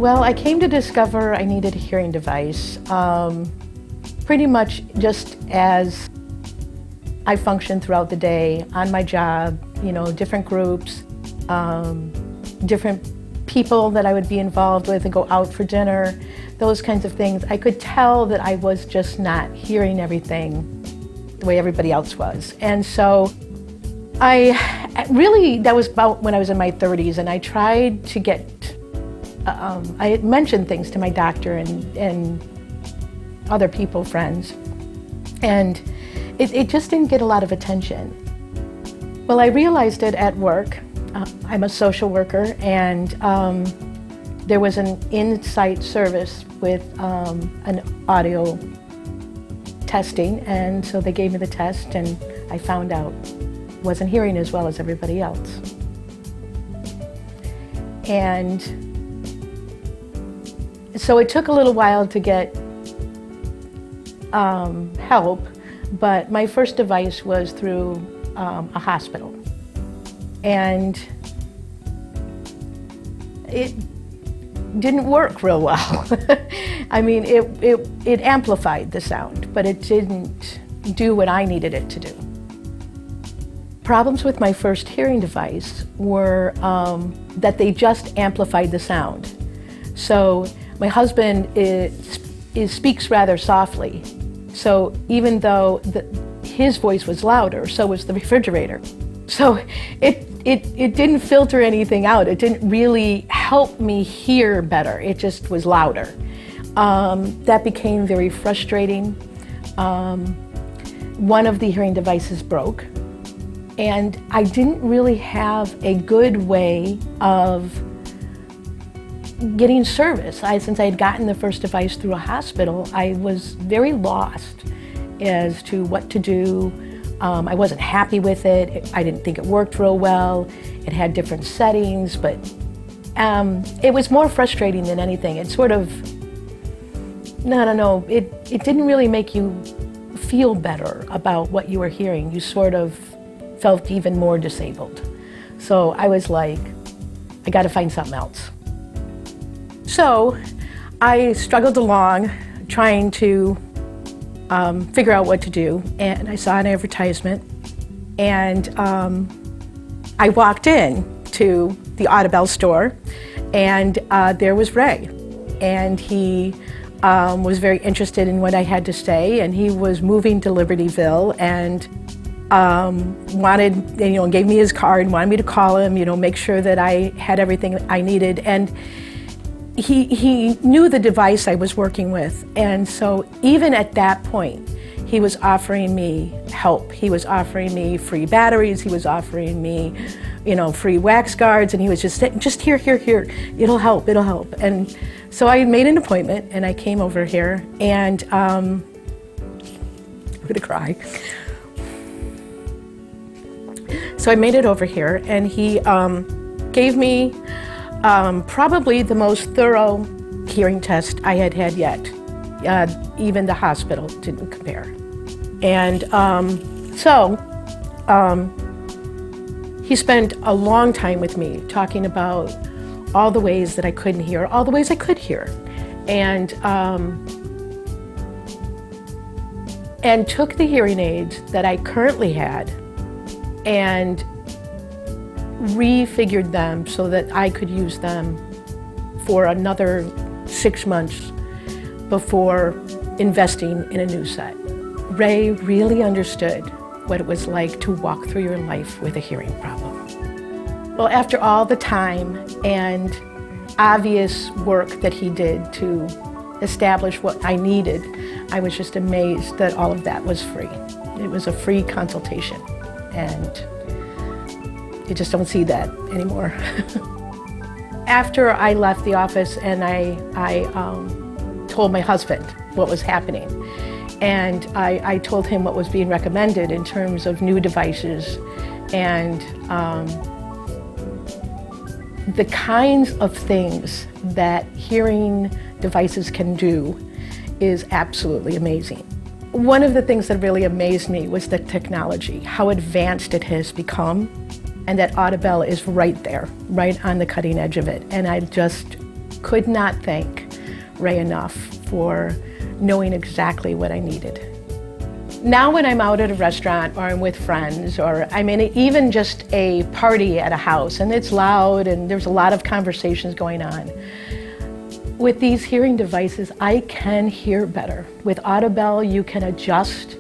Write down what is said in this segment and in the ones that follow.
Well, I came to discover I needed a hearing device pretty much just as I functioned throughout the day, on my job, different groups, different people that I would be involved with and go out for dinner, those kinds of things. I could tell that I was just not hearing everything the way everybody else was. And so that was about when I was in my 30s, and I tried to get, I had mentioned things to my doctor and other people, friends, and it just didn't get a lot of attention. Well, I realized it at work. I'm a social worker, and there was an in-site service with an audio testing, and so they gave me the test, and I found out I wasn't hearing as well as everybody else. And so it took a little while to get help, but my first device was through a hospital. And it didn't work real well. I mean, it amplified the sound, but it didn't do what I needed it to do. Problems with my first hearing device were that they just amplified the sound. So my husband speaks rather softly. So even though his voice was louder, so was the refrigerator. So it didn't filter anything out. It didn't really help me hear better. It just was louder. That became very frustrating. One of the hearing devices broke, and I didn't really have a good way of getting service. Since I had gotten the first device through a hospital, I was very lost as to what to do. I wasn't happy with it. I didn't think it worked real well. It had different settings, but it was more frustrating than anything. It sort of, I don't know, it didn't really make you feel better about what you were hearing. You sort of felt even more disabled. So I was like, I gotta find something else. So I struggled along trying to figure out what to do, and I saw an advertisement, and I walked in to the Audibel store, and there was Ray, and he was very interested in what I had to say, and he was moving to Libertyville, and wanted, gave me his card and wanted me to call him, make sure that I had everything I needed. And he knew the device I was working with, and so even at that point, he was offering me help. He was offering me free batteries. He was offering me, free wax guards, and he was just saying, just here, it'll help. And so I made an appointment, and I came over here, and I'm gonna cry. So I made it over here, and he gave me probably the most thorough hearing test I had had yet. Even the hospital didn't compare. And he spent a long time with me talking about all the ways that I couldn't hear, all the ways I could hear, and took the hearing aids that I currently had and refigured them so that I could use them for another 6 months before investing in a new set. Ray really understood what it was like to walk through your life with a hearing problem. Well, after all the time and obvious work that he did to establish what I needed, I was just amazed that all of that was free. It was a free consultation, and you just don't see that anymore. After I left the office, and I told my husband what was happening, and I told him what was being recommended in terms of new devices and the kinds of things that hearing devices can do is absolutely amazing. One of the things that really amazed me was the technology, how advanced it has become, and that Audibel is right there, right on the cutting edge of it. And I just could not thank Ray enough for knowing exactly what I needed. Now when I'm out at a restaurant or I'm with friends or I'm in even just a party at a house and it's loud and there's a lot of conversations going on, with these hearing devices, I can hear better. With Audibel, you can adjust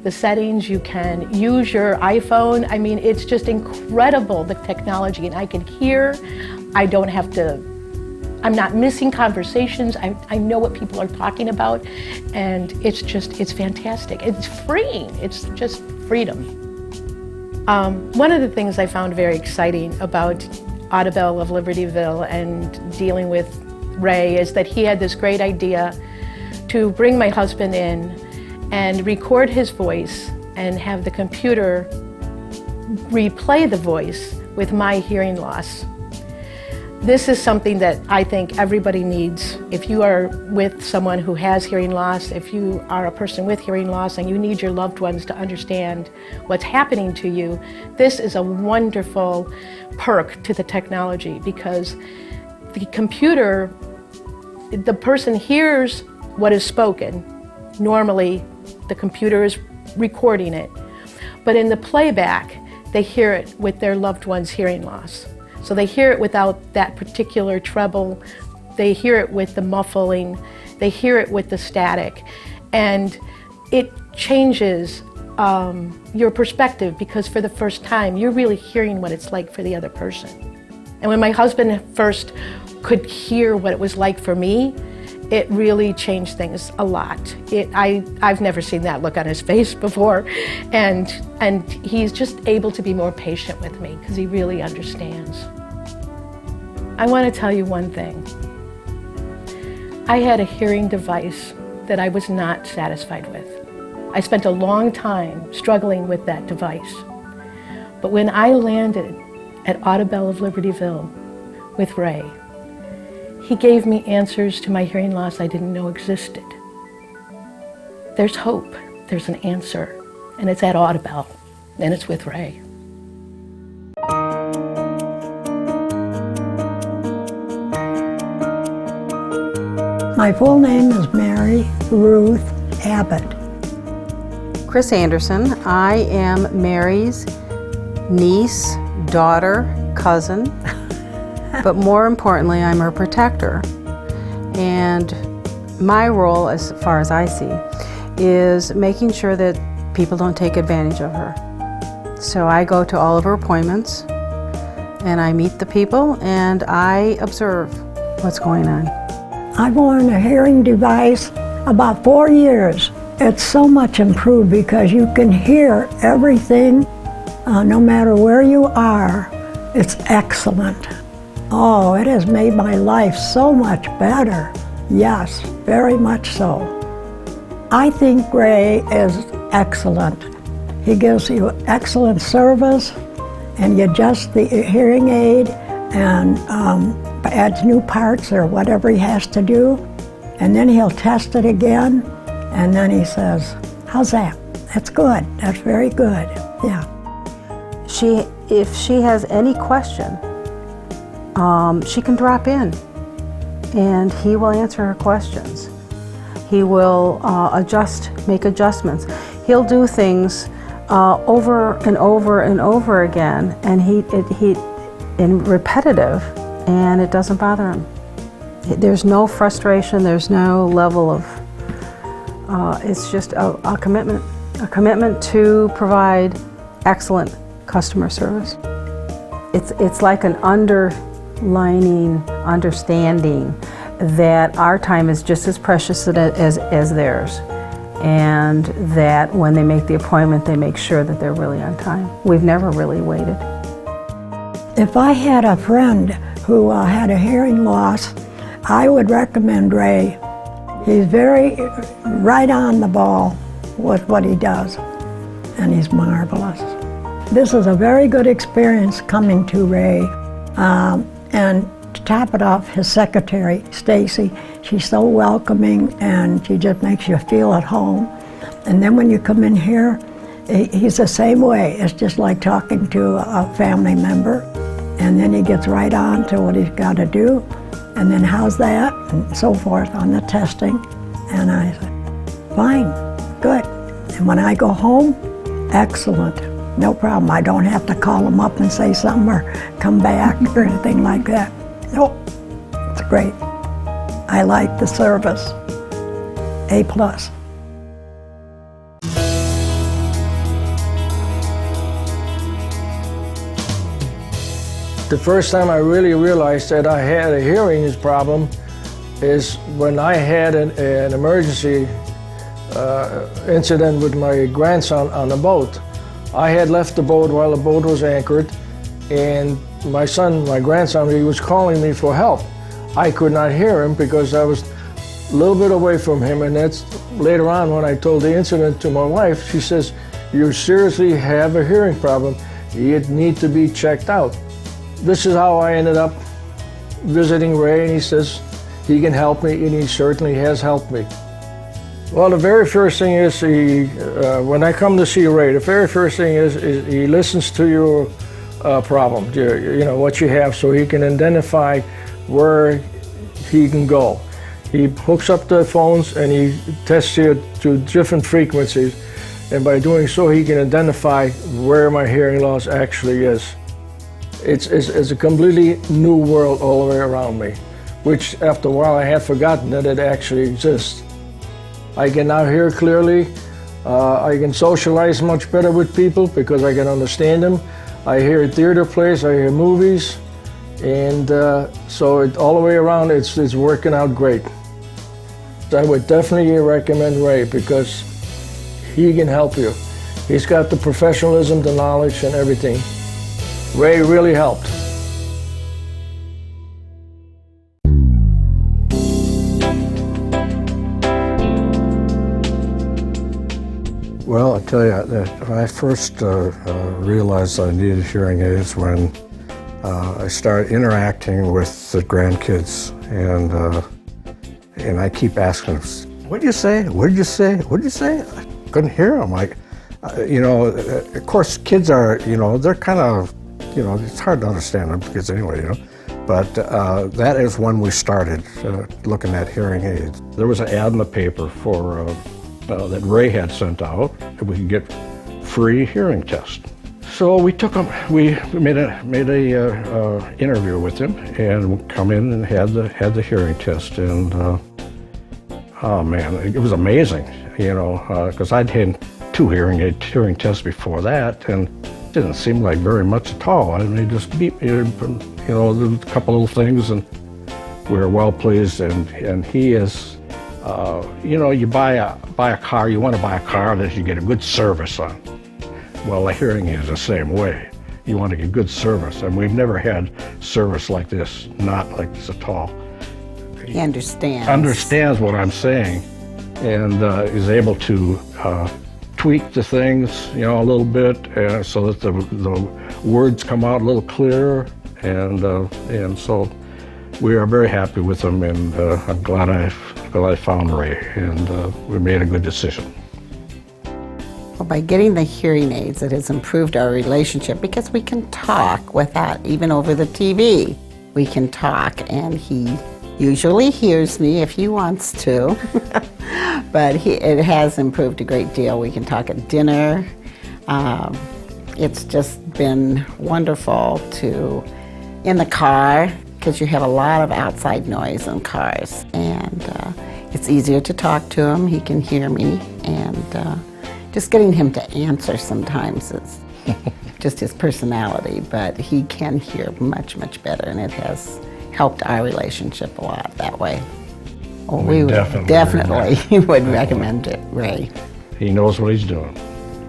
the settings, you can use your iPhone. I mean, it's just incredible, the technology, and I can hear. I don't have to, I'm not missing conversations. I know what people are talking about, and it's fantastic. It's freeing, it's just freedom. One of the things I found very exciting about Audibel of Libertyville and dealing with Ray is that he had this great idea to bring my husband in and record his voice and have the computer replay the voice with my hearing loss. This is something that I think everybody needs. If you are with someone who has hearing loss, if you are a person with hearing loss and you need your loved ones to understand what's happening to you, this is a wonderful perk to the technology, because the computer, the person hears what is spoken. Normally, the computer is recording it. But in the playback, they hear it with their loved one's hearing loss. So they hear it without that particular treble. They hear it with the muffling. They hear it with the static. And it changes your perspective, because for the first time, you're really hearing what it's like for the other person. And when my husband first could hear what it was like for me, it really changed things a lot. I've never seen that look on his face before, and he's just able to be more patient with me because he really understands. I want to tell you one thing. I had a hearing device that I was not satisfied with. I spent a long time struggling with that device. But when I landed at Audibel of Libertyville with Ray, he gave me answers to my hearing loss I didn't know existed. There's hope, there's an answer, and it's at Audibel, and it's with Ray. My full name is Mary Ruth Abbott. Chris Anderson. I am Mary's niece, daughter, cousin, but more importantly, I'm her protector. And my role, as far as I see, is making sure that people don't take advantage of her. So I go to all of her appointments, and I meet the people, and I observe what's going on. I've worn a hearing device about 4 years. It's so much improved because you can hear everything no matter where you are. It's excellent. Oh, it has made my life so much better. Yes, very much so. I think Ray is excellent. He gives you excellent service, and you adjust the hearing aid and adds new parts or whatever he has to do, and then he'll test it again, and then he says, "How's that? That's good. That's very good." Yeah. If she has any question, she can drop in, and he will answer her questions. He will make adjustments. He'll do things over and over and over again, and and repetitive, and it doesn't bother him. There's no frustration. There's no level of. It's just a commitment to provide excellent customer service. It's like an underlining understanding that our time is just as precious as theirs, and that when they make the appointment, they make sure that they're really on time. We've never really waited. If I had a friend who had a hearing loss, I would recommend Ray. He's very right on the ball with what he does, and he's marvelous. This is a very good experience coming to Ray. And to top it off, his secretary, Stacy, she's so welcoming, and she just makes you feel at home. And then when you come in here, he's the same way. It's just like talking to a family member. And then he gets right on to what he's got to do. And then how's that? And so forth on the testing. And I said, fine, good. And when I go home, excellent, no problem. I don't have to call them up and say something or come back or anything like that. Nope, it's great. I like the service, A+. The first time I really realized that I had a hearing problem is when I had an emergency incident with my grandson on the boat. I had left the boat while the boat was anchored, and my grandson, he was calling me for help. I could not hear him because I was a little bit away from him, and that's later on when I told the incident to my wife. She says, "You seriously have a hearing problem. You need to be checked out." This is how I ended up visiting Ray, and he says he can help me, and he certainly has helped me. Well, the very first thing is when I come to see Ray, the very first thing is he listens to your problem, you know, what you have, so he can identify where he can go. He hooks up the phones and he tests you to different frequencies, and by doing so, he can identify where my hearing loss actually is. It's a completely new world all the way around me, which after a while I had forgotten that it actually exists. I can now hear clearly. I can socialize much better with people because I can understand them. I hear theater plays, I hear movies, and so all the way around it's working out great. I would definitely recommend Ray because he can help you. He's got the professionalism, the knowledge, and everything. Ray really helped. Well, I tell you, when I first realized I needed hearing aids when I started interacting with the grandkids, and I keep asking them, "What did you say? What did you say? What did you say?" I couldn't hear them. You know, of course, kids are, you know, they're kind of, you know, it's hard to understand them because anyway, you know. But that is when we started looking at hearing aids. There was an ad in the paper for that Ray had sent out that we could get free hearing test. So we took him. We made a interview with him and come in and had the hearing test. And oh man, it was amazing. You know, because I'd had two hearing tests before that, and it didn't seem like very much at all. I mean, they just beat me, you know, a couple little things, and we were well pleased. And he is. You know, you buy a car, you want to buy a car that you get a good service on. Well, a hearing aid is the same way. You want to get good service, and we've never had service like this, not like this at all. He understands. Understands what I'm saying, and is able to tweak the things, you know, a little bit, so that the words come out a little clearer, and so we are very happy with him, and I'm glad I found Ray, and we made a good decision. Well, by getting the hearing aids, it has improved our relationship because we can talk without, even over the TV. We can talk, and he usually hears me if he wants to, but it has improved a great deal. We can talk at dinner. It's just been wonderful in the car, because you have a lot of outside noise in cars, and it's easier to talk to him. He can hear me, and just getting him to answer sometimes is just his personality, but he can hear much, much better, and it has helped our relationship a lot that way. Well, we would definitely would recommend it, Ray. He knows what he's doing.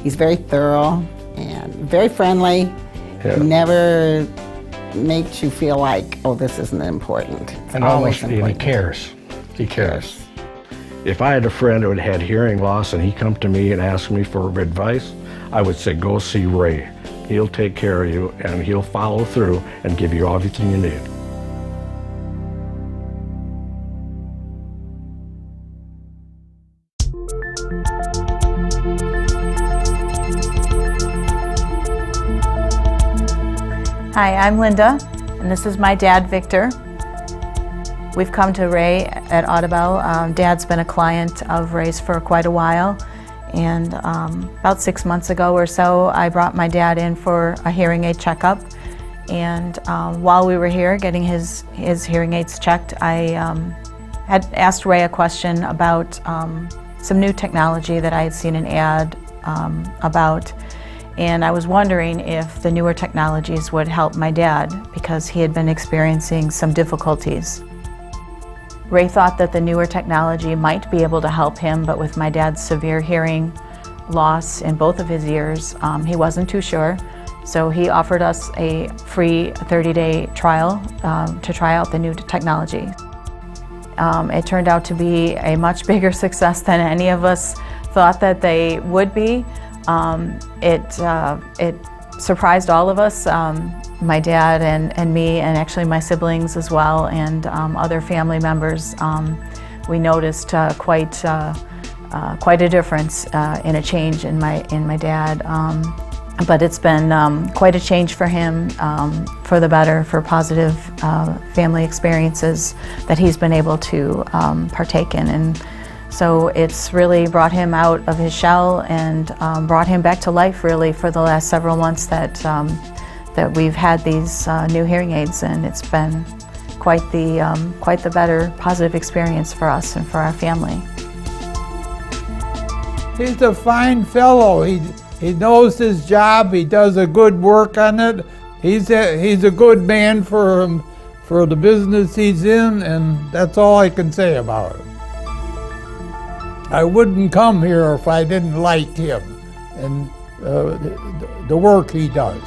He's very thorough and very friendly. Yeah. He never makes you feel like, oh, this isn't important. It's always important. He cares. He cares. If I had a friend who had hearing loss and he come to me and ask me for advice, I would say, go see Ray. He'll take care of you, and he'll follow through and give you everything you need. Hi, I'm Linda, and this is my dad, Victor. We've come to Ray at Audibel. Dad's been a client of Ray's for quite a while, and about 6 months ago or so, I brought my dad in for a hearing aid checkup. And while we were here getting his hearing aids checked, I had asked Ray a question about some new technology that I had seen an ad about. And I was wondering if the newer technologies would help my dad because he had been experiencing some difficulties. Ray thought that the newer technology might be able to help him, but with my dad's severe hearing loss in both of his ears, he wasn't too sure. So he offered us a free 30-day trial to try out the new technology. It turned out to be a much bigger success than any of us thought that they would be. It surprised all of us, my dad and me, and actually my siblings as well, and other family members. We noticed quite a difference in a change in my dad. But it's been quite a change for him, for the better, for positive family experiences that he's been able to partake in. And so it's really brought him out of his shell and brought him back to life, really, for the last several months that we've had these new hearing aids, and it's been quite the better, positive experience for us and for our family. He's a fine fellow. He knows his job. He does a good work on it. He's a good man for the business he's in, and that's all I can say about it. I wouldn't come here if I didn't like him and the work he does.